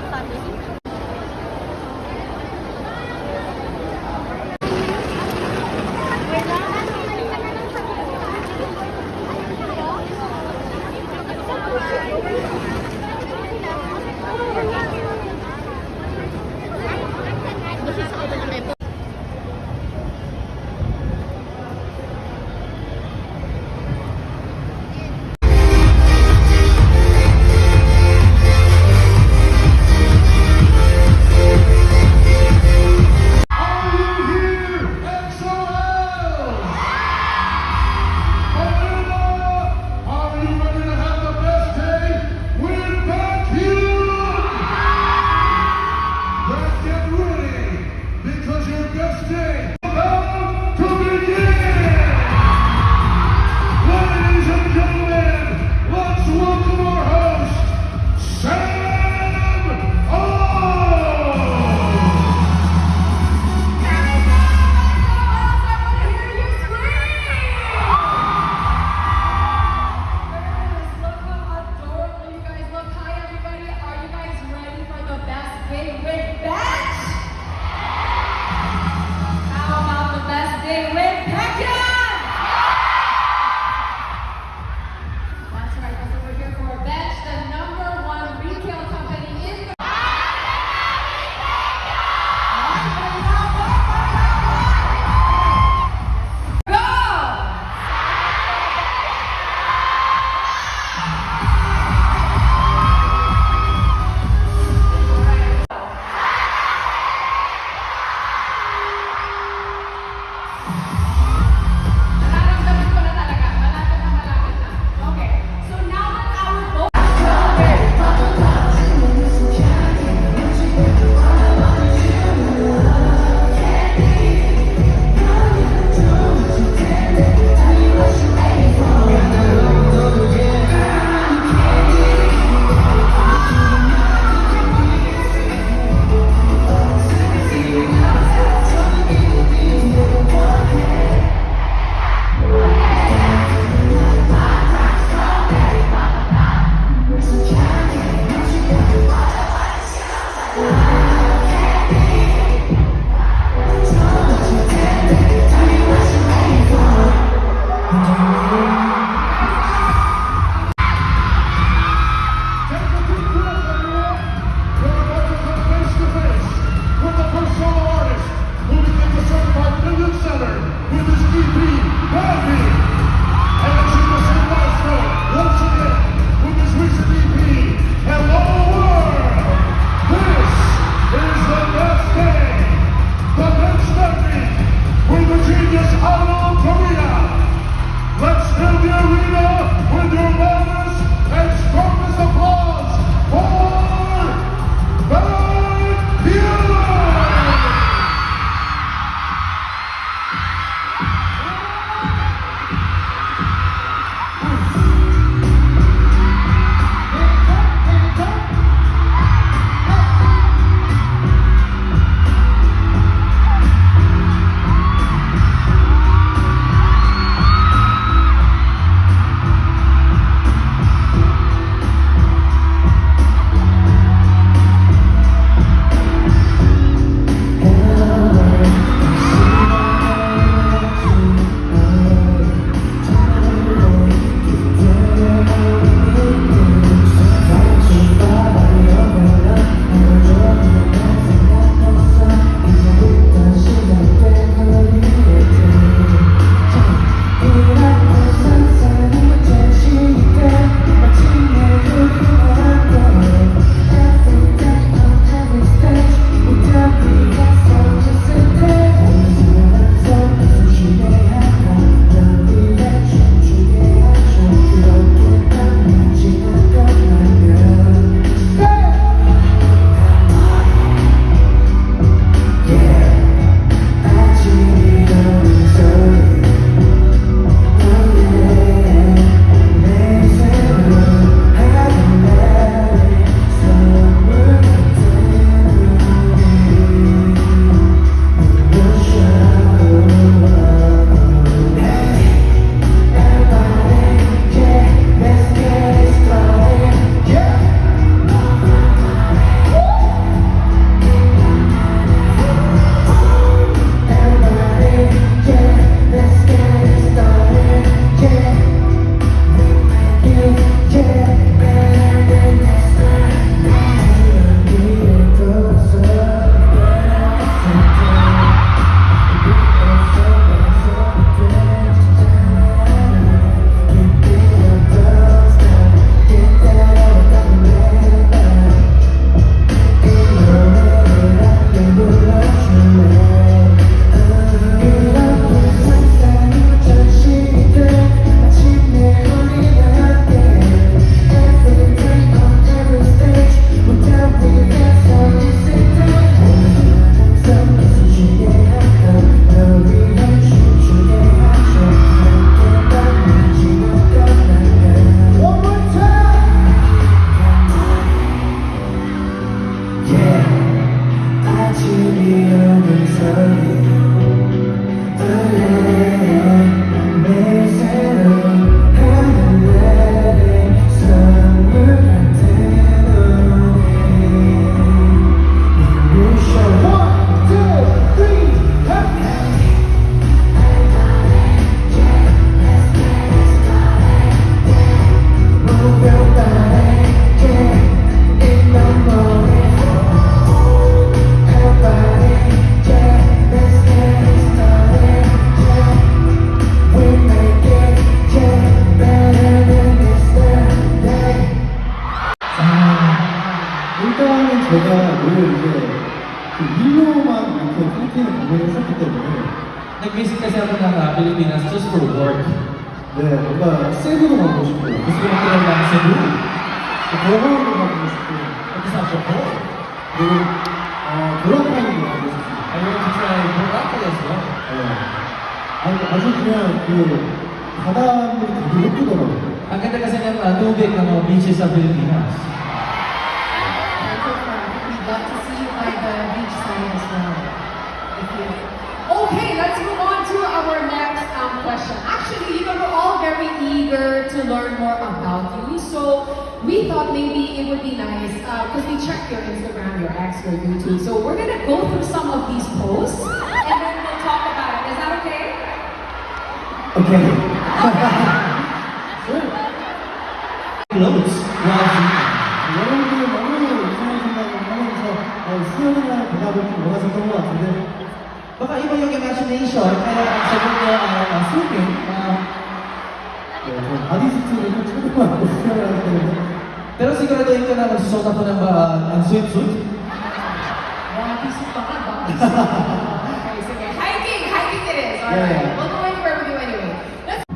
family. 일단은 제가 늘 이제 그 일로만 이렇게 필리핀을 방문을 했었기 때문에 Nag-visit kasi ako ng Pilipinas just for work. 네, 뭔가 세부도 가고 싶고요. Gusto ko mag-try ng Cebu. 대학원도 가고 싶고 At sa Bohol. 그리고 도라파이도 가고 싶고 I want to try Boracay as well. 네. 아주 그냥 그 바닷물이 되게 예쁘더라고요. Ang ganda kasi ng tubig ng mga beaches sa Pilipinas. We'd love to see you by the beach side as well. Okay, let's move on to our next question. Actually, we're all very eager to learn more about you. So we thought maybe it would be nice, because we checked your Instagram, your X, your YouTube. So we're going to go through some of these posts, and then we'll talk about it. Is that okay? 오케이. Clothes. 여러분들이 너무 이상한 생각을 하면서 수영이라는 대답을 좀 원하셨던 것 같은데 Baka iba yung imagination, kaya ang sagot niya swimming. 네, 저 바디스트를 좀 착용하고 수영을 하기 때문에 Pero siguraduhin ko na magsusot ako ng swimsuit. One-piece pa nga, one-piece. Okay, sige. Hiking it is. All right. Yeah. We'll go anywhere with you anyway. Let's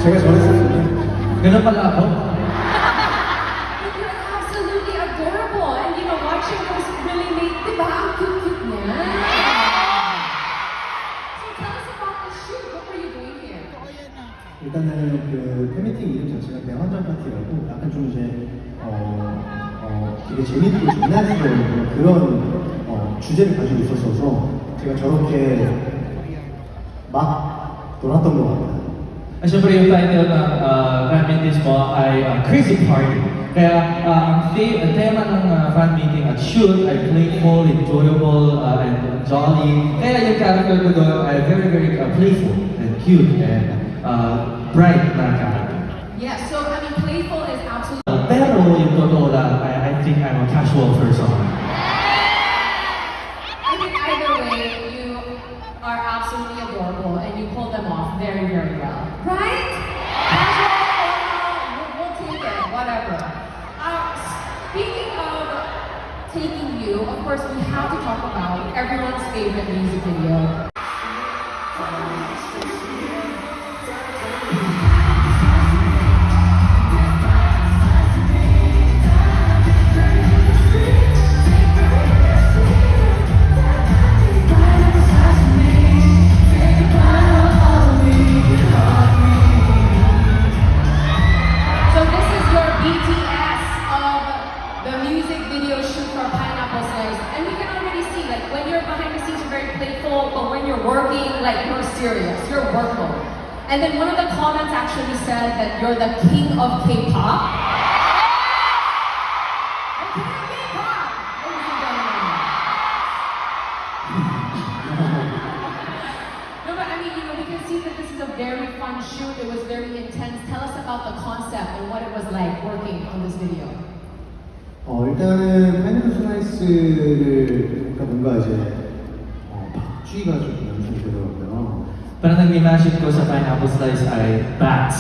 제가 전했었거든요. Ganun pala ako. You're absolutely adorable, and watching this really made the ang cute niya. So tell us about the shoot. What were you doing here? 일단은 그 팬미팅 이름 자체가 대환장 파티라고 약간 좀 이제 되게 재밌고 장난스러운 그런 주제를 가지고 있었어서 제가 저렇게 막 놀았던 것 같아요. Siyempre yung title ng fan meetings mo ay Crazy Party. Kaya ang tema ng fan meeting at shoot ay playful, enjoyable, and jolly. Kaya yung character ko doon ay very, very playful and cute and bright na character. Yeah, so I mean, playful is absolutely. Pero yung totoo lang, I think I'm a casual person. I think either way, you are absolutely adorable, and you pull them off very, very well. Right? We'll take it, whatever. Speaking of taking you, of course, we have to talk about everyone's favorite music video. So this is your BTS of the music video shoot for Pineapple Slice. And we can already see, like, when you're behind the scenes, you're very playful, but when you're working, like, you're serious, you're work mode. And then one of the comments actually said that you're the king of K-pop. The king of K-pop! Ladies and gentlemen. No, but I mean, we can see that this is a very fun shoot. It was very intense. Tell us about the concept and what it was like working on this video. 일단은 파이널 스라이스를 뭔가 이제 박쥐가 좀 연출이 되더라고요. Parang nag-imagine ko sa Pineapple Slice ay bats.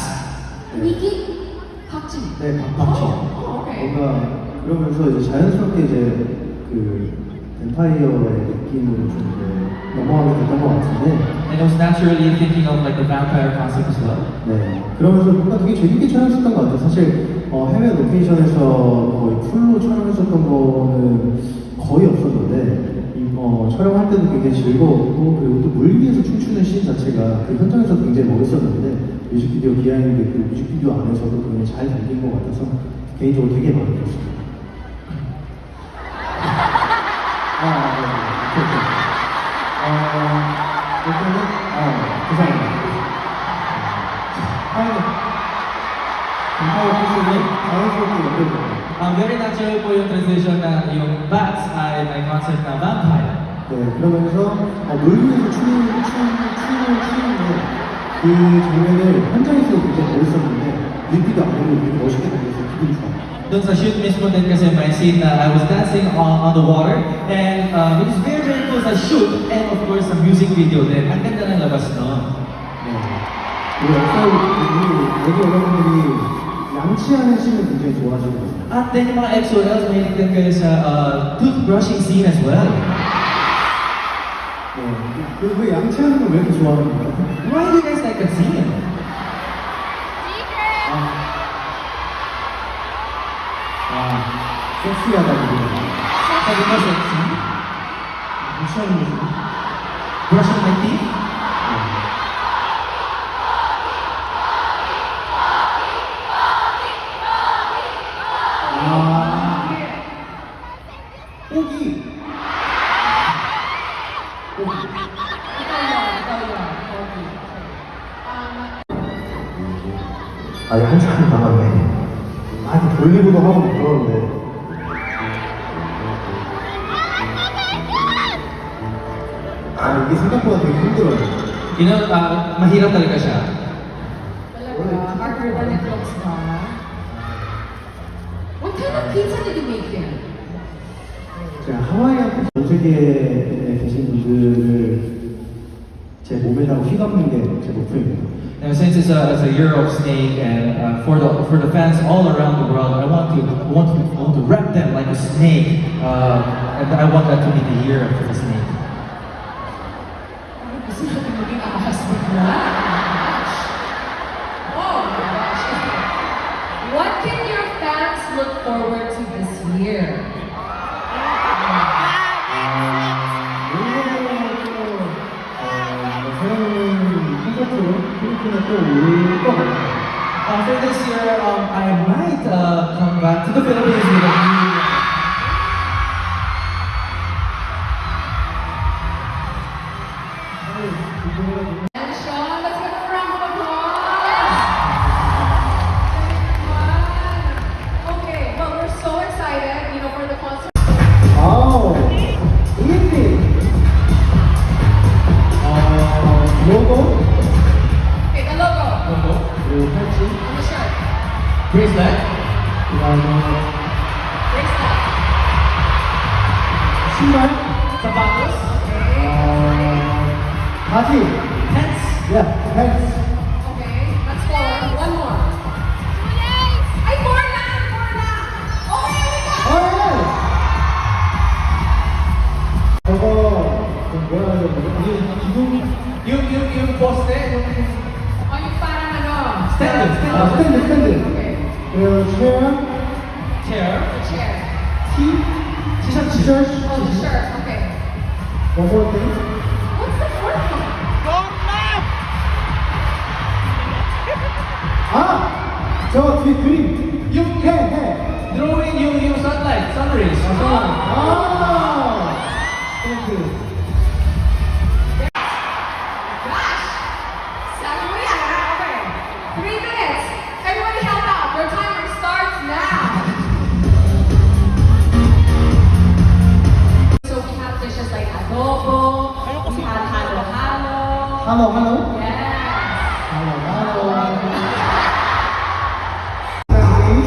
Nikki? 박지? 네, 박쥐. 오케이. 뭔가 그러면서 이제 자연스럽게 이제 그 뱀파이어의 느낌으로 좀 이제 넘어가게 됐던 것 같은데. And I was naturally thinking of like the vampire concept as well. 네. 그러면서 뭔가 되게 재밌게 촬영했었던 것 같아요. 사실 해외 로케이션에서 거의 풀로 촬영했었던 거는 거의 없었는데 촬영할 때도 굉장히 즐거웠고 그리고 또 물 위에서 춤추는 씬 자체가 그 현장에서도 굉장히 멋있었는데 뮤직비디오 비하인드 그 뮤직비디오 안에서도 굉장히 잘 담긴 것 같아서 개인적으로 되게 마음에 들었습니다. 네. 일단은, 죄송합니다. 파워 포스는 자연스럽게 연결돼요. Very natural po yung transition na yung bats ay may concept na vampire. 네, 그러면서 놀면서 추는데 그 장면을 현장에서도 굉장히 멋있었는데 뮤비도 안 되고 되게 멋있게 달려서 기분이 좋아요. Doon sa shoot mismo din kasi may scene na I was dancing on the water and it was very very cool sa shoot and of course sa music video din. Ang ganda ng labas nun. 네. 우리 여기 여러분들이 양치하는 씬을 굉장히 좋아하시거든요. At then yung mga XOLs may din kayo sa toothbrushing scene as well. 네. 그 양치하는 걸 왜 이렇게 좋아하는 거예요? Why do you guys like that scene? 섹시하다고. Sabi mo sexy? 무시하는 거죠? Brushing my teeth? 꼬기. 아니 한참 남았네. 아직 돌리고도 하고 막 그러는데. 이게 생각보다 되게 힘들어요. You know, mahirap talaga siya. Talaga, harder than it looks na. What kind of pizza did you make here? 제가 하와이안 전 세계에 계신 분들을 제 몸에다가 휘감는 게 제 목표입니다. Now, since it's a year of snake and for the fans all around the world, I want to wrap them like a snake, and I want that to be the year of the snake. Gusto ko maging ahas bigla. Oh my gosh. What can your fans look forward to this year? For this year, I might come back to the Philippines with a new. And Sean, let's give a round of applause. Okay, well, we're so excited, for the concert. 아우, 이게 로고 Okay, the logo. 그리고 팔찌 On the shirt. Bracelet. 그다음에 Bracelet. 신발 Sapatos. 바지 Pants. 팬츠 Okay, let's go. One more. Ay, four na! Okay, we got it! 저거 뭐라 해야 되지? Yung poste. Oh, yung parang ano? Stand. 스탠드 Okay. 그리고 Chair. Chair. 티셔츠 Oh, the shirt. Okay. one more thing What's the fourth one? 저 뒤에 그림 해 Drawing yung sunlight, sun rays. 땡큐 Gosh! Sabi mo yan, ha? Okay. 3 minutes. Everybody help out. Your timer starts now. So we have dishes like adobo. We have halo-halo. 할로 Yes. 할로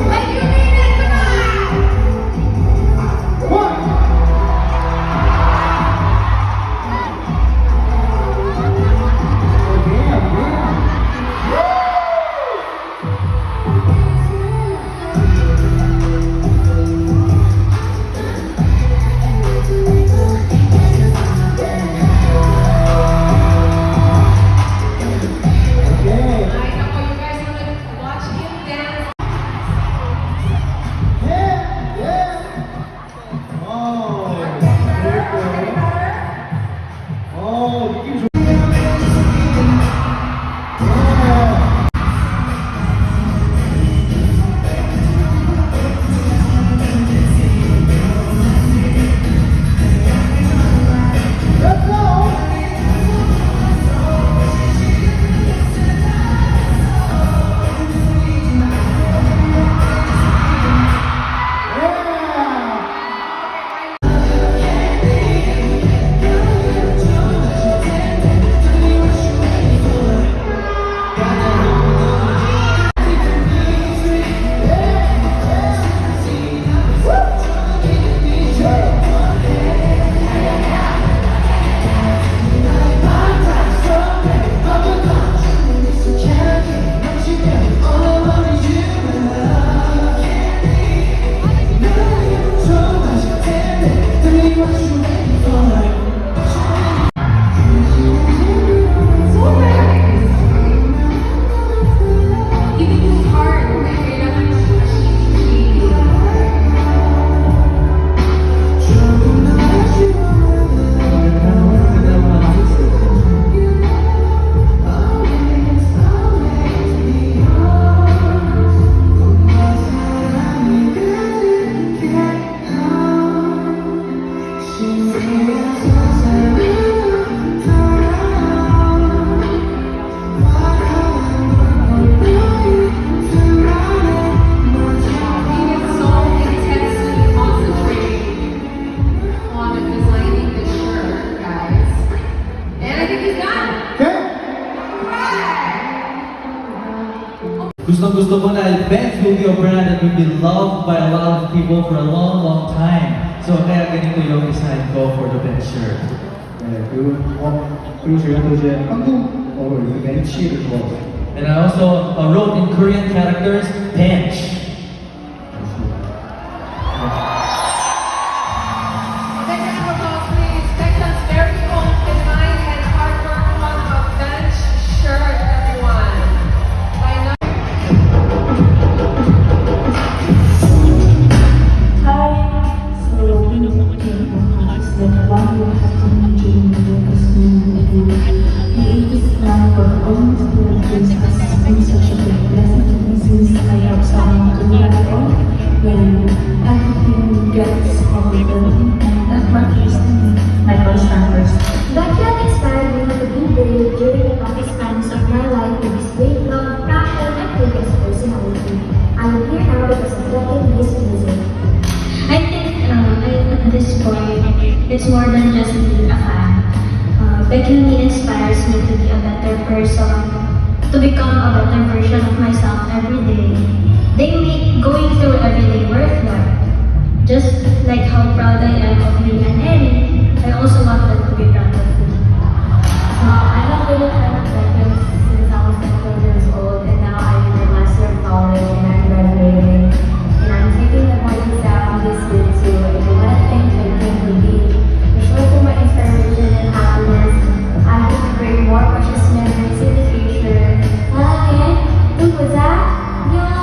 Like you made it! Come on! Gusto ko na Benz will be a brand that will be loved by a lot of people for a long, long time. So kaya ganito yung design ko for the Benz shirt. 네, 그리고 저희가 또 이제 한국어로 이 벤치를 좋아해요. And I also wrote in Korean characters, bench. Second round of applause, please. Becton's very own design and hard work on a bench shirt, everyone. By now. Hi. So, we know that one will have to meet during the Christmas and we ate this plan for almost 2 years has been such a big blessing since I have someone to rely on when everything gets overwhelming and that one is Michael Sanders. Backyard inspired me to be brave during the toughest times of my life with his great love, passion, and biggest personality. I am here now because of getting his music. I think at this point, it's more than just being a fan. Becky inspires me to be a better person, to become a better version of myself every day. They make going through every day worthwhile. Just like how proud I am of being an Eddie, I also want them to be proud of me. I have been a fan of Beckham since I was 12 years old, and now I'm in the last year of college and I'm graduating. And I'm taking the board exam this year too. And what I think Beckham will be the source of my inspiration and happiness. I hope to bring more precious memories in the future. Again, who was that? Yeah.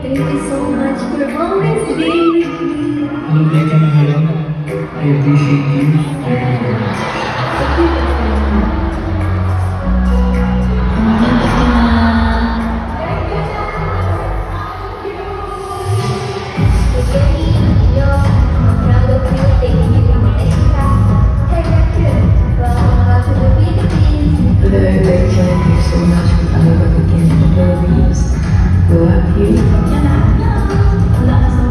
Thank you so much for always being with me. Hello, Beckham here. I appreciate you very much. Thank you so much for talaga begin the Philippines. So happy. Wala ka sa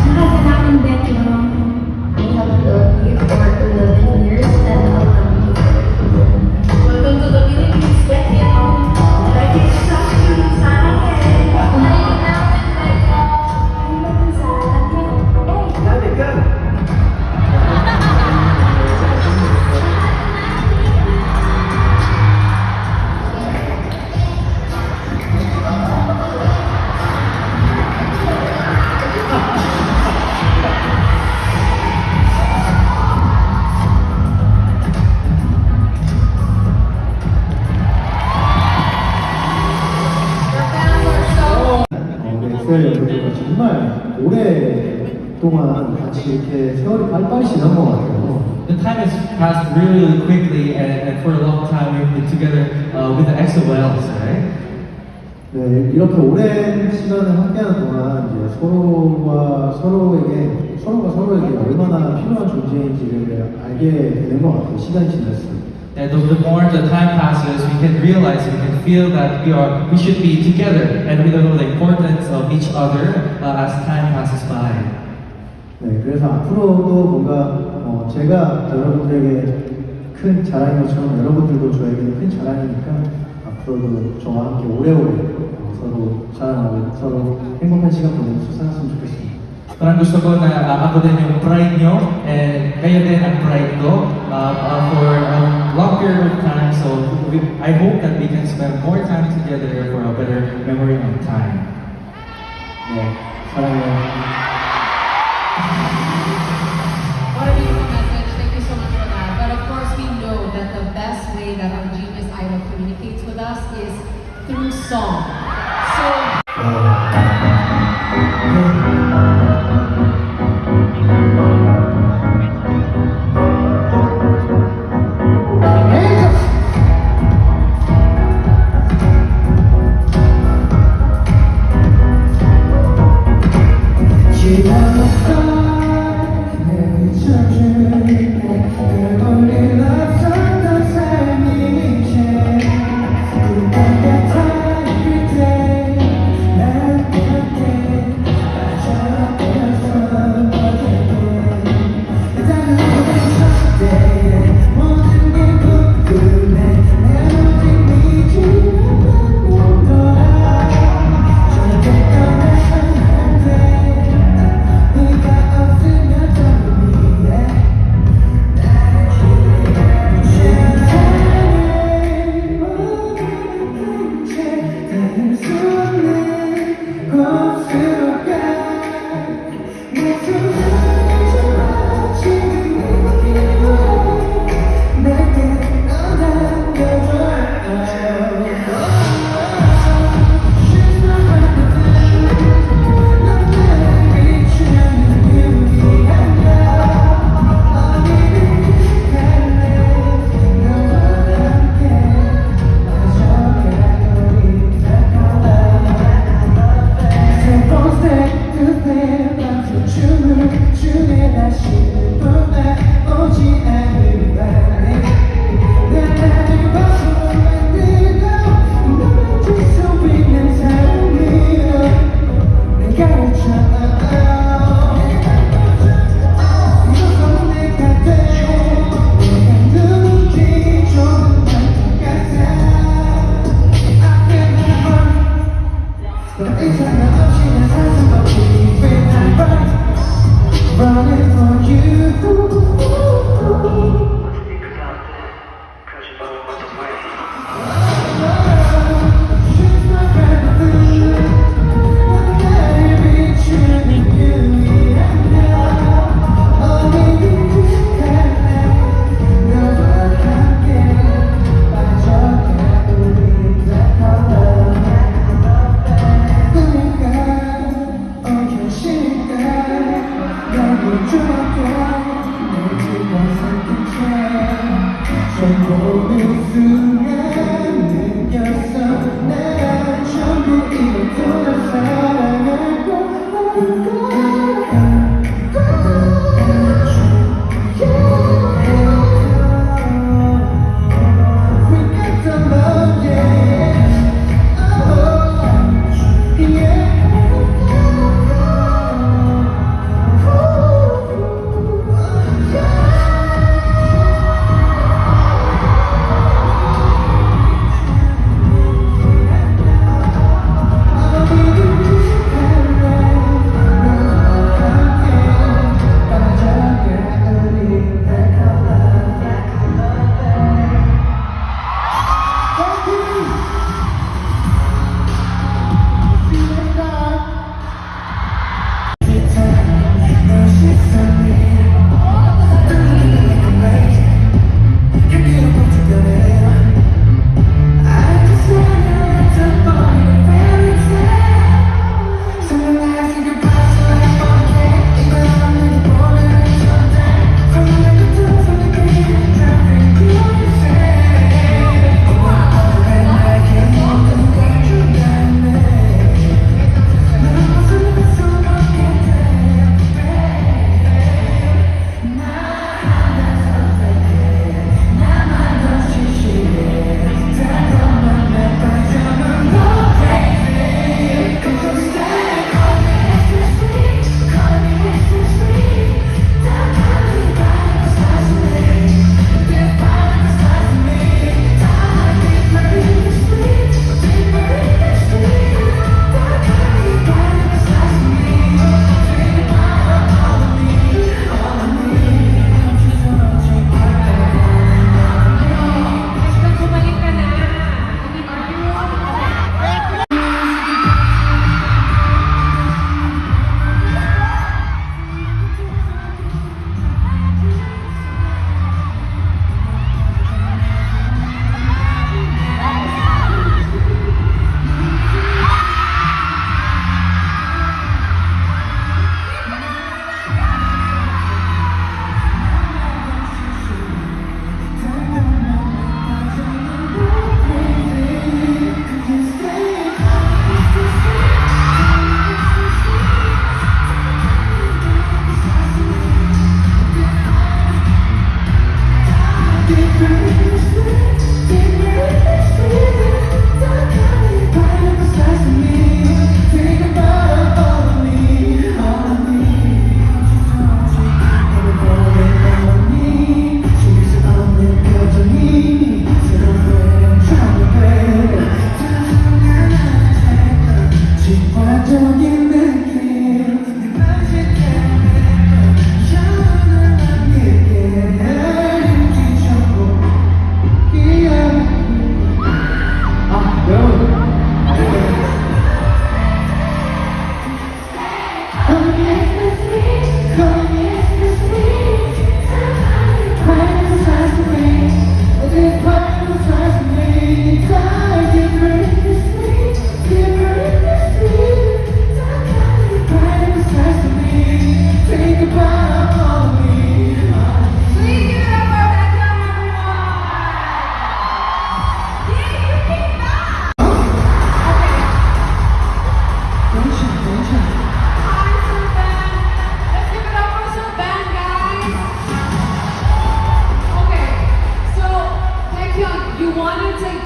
Mahal ka namin, Becky. I have loved you for 11 years and I'll love you forever. Welcome to the Philippines, Becky. Becky, sa akin, sa akin. 엑셀 여러분들과 정말 오랫동안 같이 이렇게 세월이 빨리빨리 지난 것 같아요. The time has passed really quickly, and for a long time we've been together with the XOLs, right? 네, 이렇게 오랜 시간을 함께하는 동안 이제 서로가 서로에게 얼마나 필요한 존재인지를 알게 되는 것 같아요. 시간이 지날수록. And the more the time passes, we can realize, we can feel that we should be together, and we know the importance of each other as time passes by. 네, 그래서 앞으로도 뭔가 제가 여러분들에게 큰 자랑인 것처럼 여러분들도 저에게 큰 자랑이니까 앞으로도 저와 함께 오래오래 서로 자랑하고 서로 행복한 시간 보내면서 살았으면 좋겠습니다. Parang gusto ko na ako din yung pride nyo, and kayo din ang pride ko for a long period of time. So I hope that we can spend more time together for a better memory of time. 네, 사랑해요. What a beautiful message. Thank you so much for that. But of course, we know that the best way that our genius idol communicates with us is through song. So,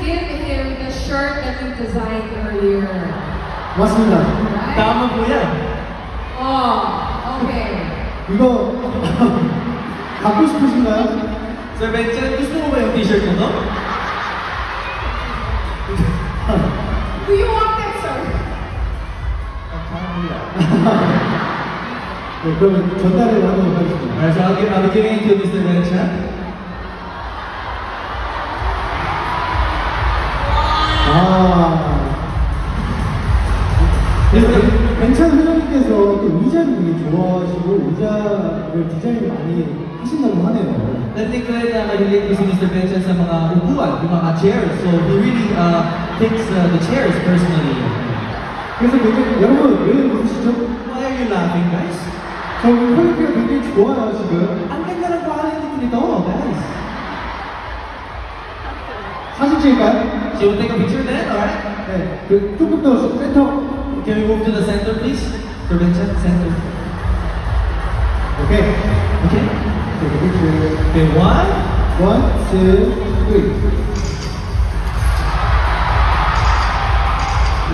give him the shirt that you designed earlier. 맞습니다. Right? Tama po yan. Oh, okay. 이거 갖고 싶으신가요? Sir Benson, gusto mo ba yung t-shirt ko to? Do you want that, sir? 네, 그러면 전달을 하도록 하겠습니다. Alright, so I'll be giving it to Mr. Benson. 그래서 괜찮은 회장님께서 또 의자를 되게 좋아하시고 의자를 디자인을 많이 하신다고 하네요. Technically, mahilig po si Mr. Benson sa mga upuan, yung mga chairs. So he really picks the chairs personally. 그래서 굉장히 여러분 왜 웃으시죠? Why are you laughing, guys? 저 오늘 퀄리티가 굉장히 좋아요 지금. Ang ganda ng quality nito, guys. 사진 찍을까요? So we'll take a picture then, alright? 네. 그 조금 더 센터. Can we move to the center, please? Mr. Benson, center. 오케이. Okay. Take a picture. Okay, one. 1, 2, 3.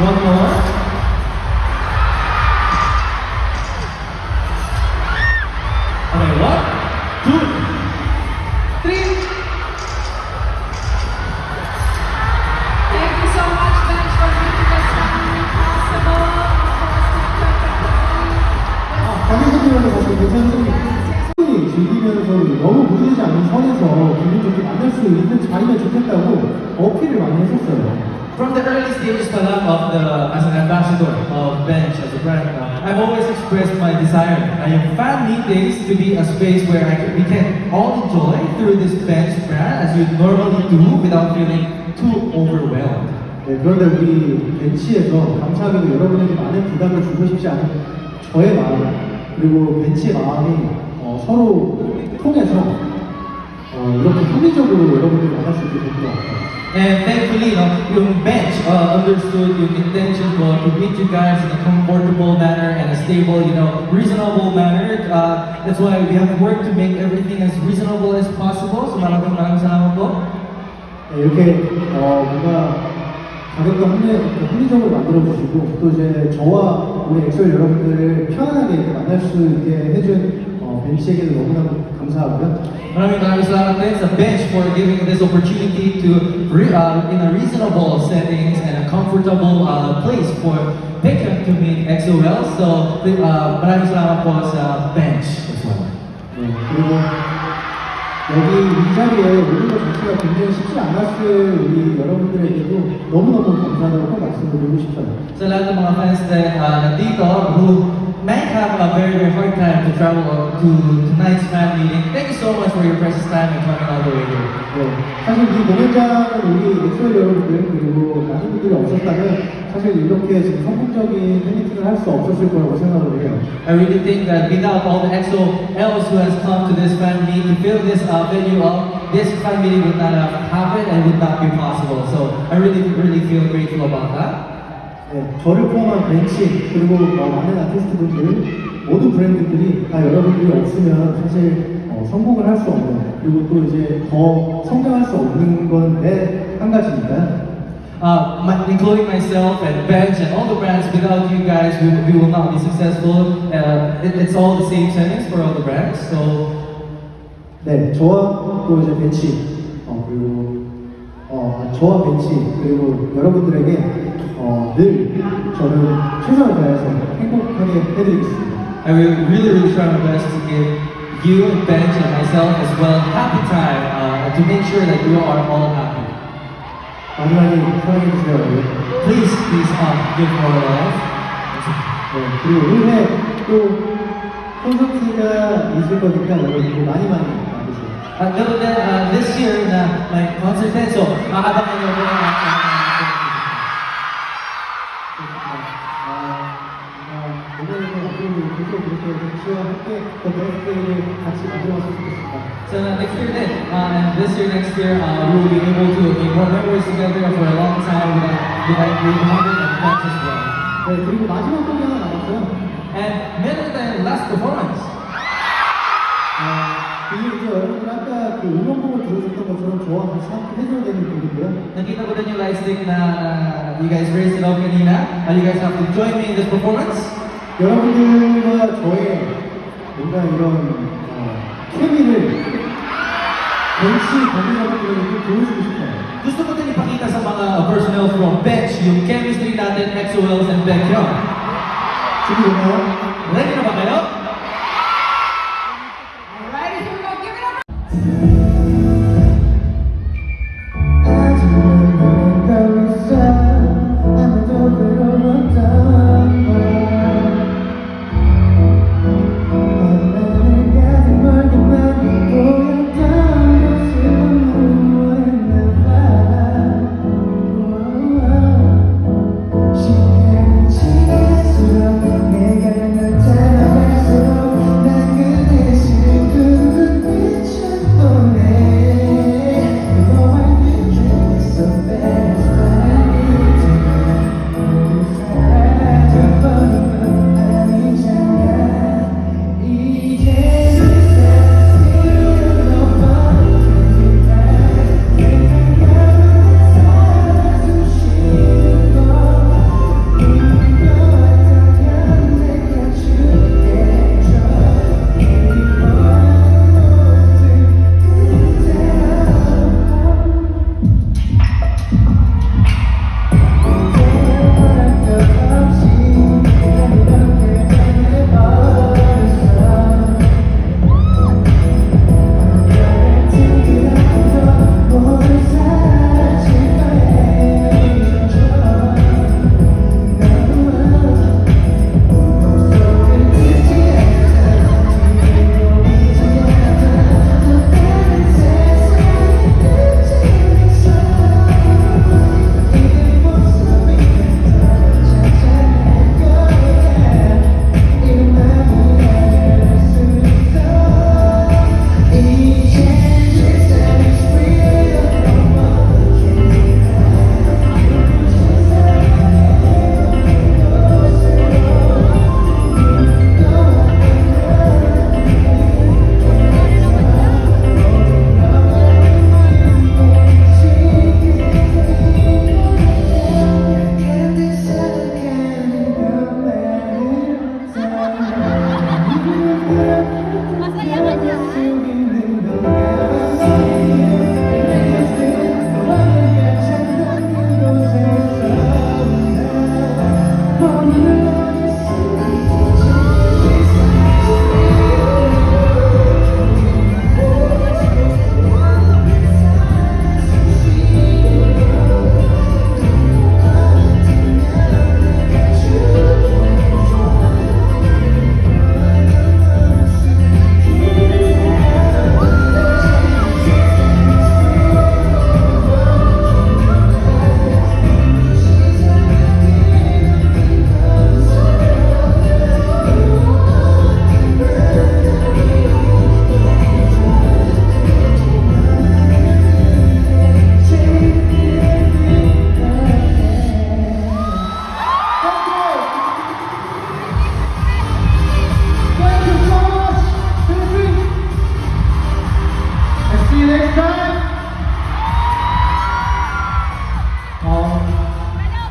One more. Okay, one, two, three. Thank you so much, Bench, for making this family possible. Of course, 관계자들한테 사실 괜찮은 분이 즐기면서 너무 무리하지 않은 선에서 기분 좋게 만날 수 있는 자리면 좋겠다고 어필을 많이 했었어요. From the early stages pa lang of as an ambassador of Bench as a brand, I've always expressed my desire yung fan meetings to be a space where we can all enjoy through this Bench brand as you normally do without feeling too overwhelmed. 네, 그런데 우리 벤치에서 감사하게도 여러분에게 많은 부담을 주고 싶지 않은 저의 마음 그리고 벤치의 마음이 서로 통해서 이렇게 합리적으로 여러분들 만날 수 있게 된 것 같아요. And thankfully, yung Bench understood yung intention ko to meet you guys in a comfortable manner and a stable, reasonable manner. That's why we have worked to make everything as reasonable as possible. So maraming salamat po. 네, 이렇게 뭔가 가볍고 합리적으로 만들어주시고 또 이제 저와 우리 엑셀 여러분들을 편안하게 이렇게 만날 수 있게 해준 벤치에게도 너무나 감사하고요. Maraming salamat din sa Bench for giving this opportunity to, in a reasonable settings and a comfortable place for Beckham to meet XOL. So maraming salamat po sa Bench as well. 네, 그리고 여기 이 자리에 오는 것 자체가 굉장히 쉽지 않았을 우리 여러분들에게도 너무너무 감사하다고 꼭 말씀드리고 싶어요. Sa lahat ng mga fans na nandito who might have a very, very hard time to travel to tonight's fan meeting, thank you so much for your precious time and coming all the way here. 네, 사실 이 공연장은 우리 엑소엘 여러분들 그리고 많은 분들이 없었다면 사실 이렇게 지금 성공적인 팬미팅을 할 수 없었을 거라고 생각을 해요. I really think that without all the XOLs who has come to this fan meeting to fill this venue up, this fan meeting would not have happened and would not be possible. So I really, really feel grateful about that. 네, 저를 포함한 벤치 그리고 많은 아티스트분들 모든 브랜드들이 다 여러분들이 없으면 사실 성공을 할 수 없는 그리고 또 이제 더 성장할 수 없는 건 내 한 가지니까요. Including myself and Bench and all the brands, without you guys, we will not be successful. It's all the same settings for all the brands. So 네, 저와 또 이제 벤치 그리고 저와 벤치 그리고 여러분들에게 늘 저는 최선을 다해서 행복하게 해드리겠습니다. I will really try my best to give you and Bench and myself as well a happy time to make sure that you are all happy. 많이 많이 사랑해주세요, 여러분. Please give more love. 네, 그리고 올해 또 콘서트가 있을 거니까 여러분들 많이 많이 와주세요. Other than this year na may concert din, so abangan nyo po ang 이번에도 앞으로 계속 이렇게 벤치와 함께 더 베스트를 같이 만들어왔으면 좋겠습니다. So next year then, and this year, next year, we will be able to make more memories together for a long time with Mohammed and Bench as well. 네, 그리고 마지막 곡이 하나 남았어요. And better than last performance. 이게 이제 여러분들 아까 그 응원봉을 들어줬던 것처럼 저와 같이 함께 해줘야 되는 곡이고요. Nakita ko din yung light stick na you guys raised it up kanina. You guys have to join me in this performance. 여러분들과 저의 뭔가 이런 케미를 벤치 관계자분들에게 보여주고 싶어요. Gusto ko din ipakita sa mga personnel from Bench yung chemistry natin, XOLs and Baekhyun. 준비됐나요? Ready na ba kayo? Alright, here we go. Give it up.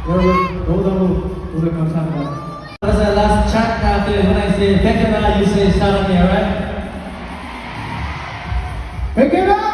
여러분 너무너무 오늘 감사합니다. As a last chat after when I say Baekhyun, you say Sarangye, alright? 백개나!